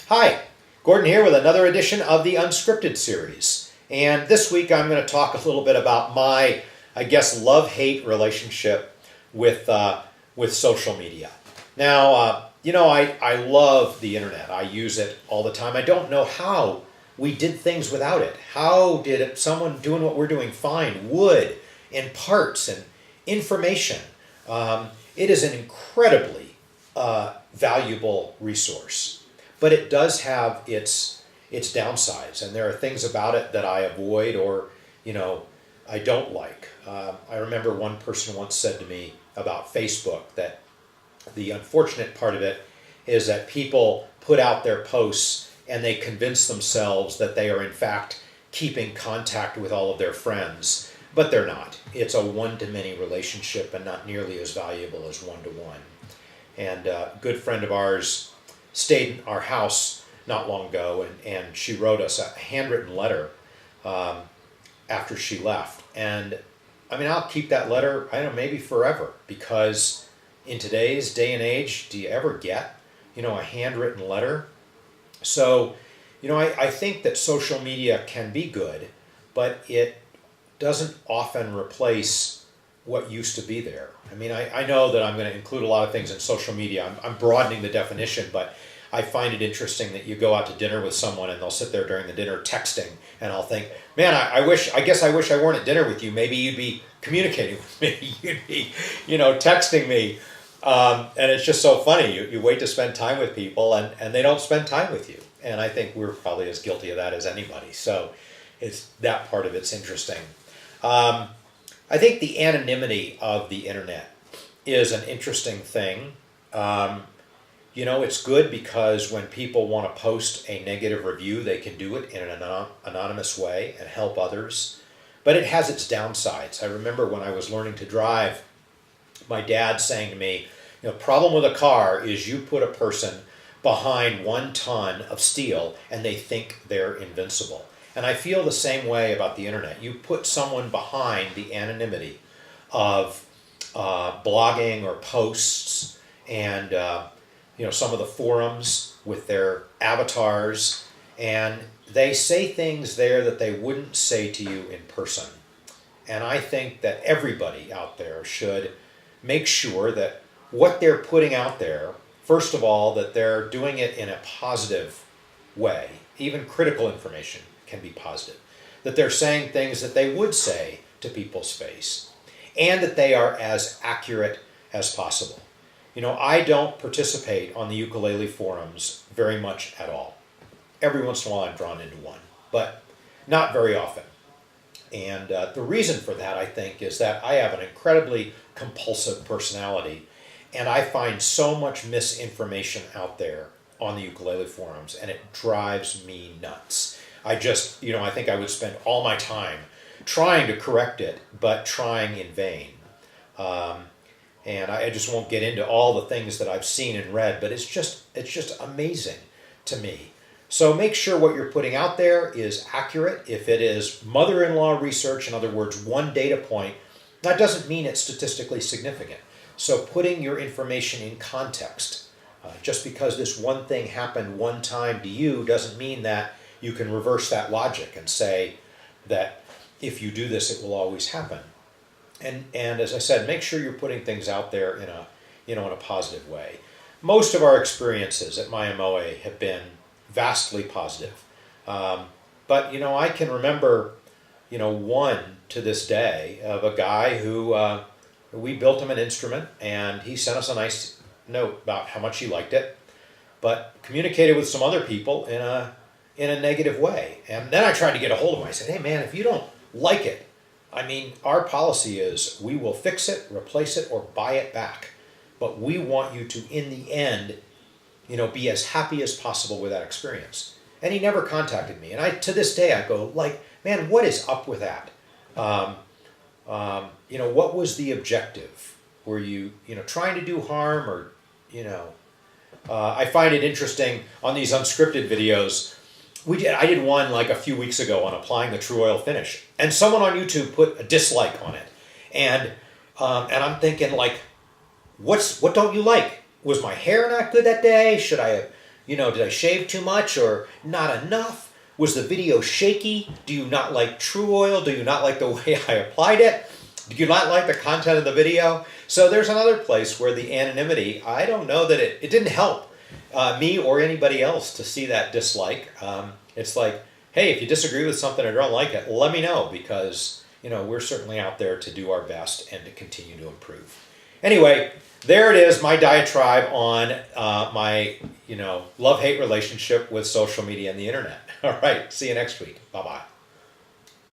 Hi, Gordon here with another edition of the Unscripted Series. And this week I'm going to talk a little bit about my, love-hate relationship with social media. Now, I love the internet. I use it all the time. I don't know how we did things without it. How did someone doing what we're doing find wood and parts and information? It is an incredibly valuable resource. But it does have its downsides, and there are things about it that I avoid or, I don't like. I remember one person once said to me about Facebook that the unfortunate part of it is that people put out their posts and they convince themselves that they are in fact keeping contact with all of their friends, but they're not. It's a one-to-many relationship and not nearly as valuable as one-to-one. And a good friend of ours stayed in our house not long ago, and she wrote us a handwritten letter after she left. And I'll keep that letter, maybe forever, because in today's day and age, do you ever get, a handwritten letter? So, I think that social media can be good, but it doesn't often replace what used to be there. I know that I'm going to include a lot of things in social media. I'm broadening the definition, but I find it interesting that you go out to dinner with someone and they'll sit there during the dinner texting, and I'll think, man, I wish I weren't at dinner with you. Maybe you'd be communicating with me. You'd be, texting me. And it's just so funny. You wait to spend time with people and they don't spend time with you. And I think we're probably as guilty of that as anybody. So it's that part of it's interesting. I think the anonymity of the internet is an interesting thing. It's good because when people want to post a negative review, they can do it in an anonymous way and help others. But it has its downsides. I remember when I was learning to drive, my dad saying to me, problem with a car is you put a person behind 1 ton of steel and they think they're invincible. And I feel the same way about the internet. You put someone behind the anonymity of blogging or posts and some of the forums with their avatars, and they say things there that they wouldn't say to you in person. And I think that everybody out there should make sure that what they're putting out there, first of all, that they're doing it in a positive way. Even critical information can be positive. That they're saying things that they would say to people's face, and that they are as accurate as possible. I don't participate on the ukulele forums very much at all. Every once in a while I'm drawn into one, but not very often. And the reason for that, I think, is that I have an incredibly compulsive personality, and I find so much misinformation out there on the ukulele forums, and it drives me nuts. I think I would spend all my time trying to correct it, but trying in vain. And I just won't get into all the things that I've seen and read, but it's just amazing to me. So make sure what you're putting out there is accurate. If it is mother-in-law research, in other words, one data point, that doesn't mean it's statistically significant. So putting your information in context. Just because this one thing happened one time to you doesn't mean that you can reverse that logic and say that if you do this, it will always happen. And as I said, make sure you're putting things out there in a positive way. Most of our experiences at Mya-Moe have been vastly positive. But I can remember, one to this day of a guy who we built him an instrument, and he sent us a nice note about how much he liked it, but communicated with some other people in a negative way. And then I tried to get a hold of him. I said, hey man, if you don't like it, our policy is we will fix it, replace it, or buy it back. But we want you to, in the end, be as happy as possible with that experience. And he never contacted me. And to this day, I go, man, what is up with that? What was the objective? Were you, trying to do harm or, I find it interesting on these unscripted videos. I did one like a few weeks ago on applying the True Oil finish, and someone on YouTube put a dislike on it, and I'm thinking what don't you like? Was my hair not good that day? Should I have Did I shave too much or not enough? Was the video shaky? Do you not like True Oil? Do you not like the way I applied it? Do you not like the content of the video? So there's another place where the anonymity, I don't know that it didn't help me or anybody else to see that dislike. It's like, hey, if you disagree with something or don't like it, let me know, because we're certainly out there to do our best and to continue to improve. Anyway, there it is, my diatribe on my love-hate relationship with social media and the internet. All right, see you next week. Bye-bye.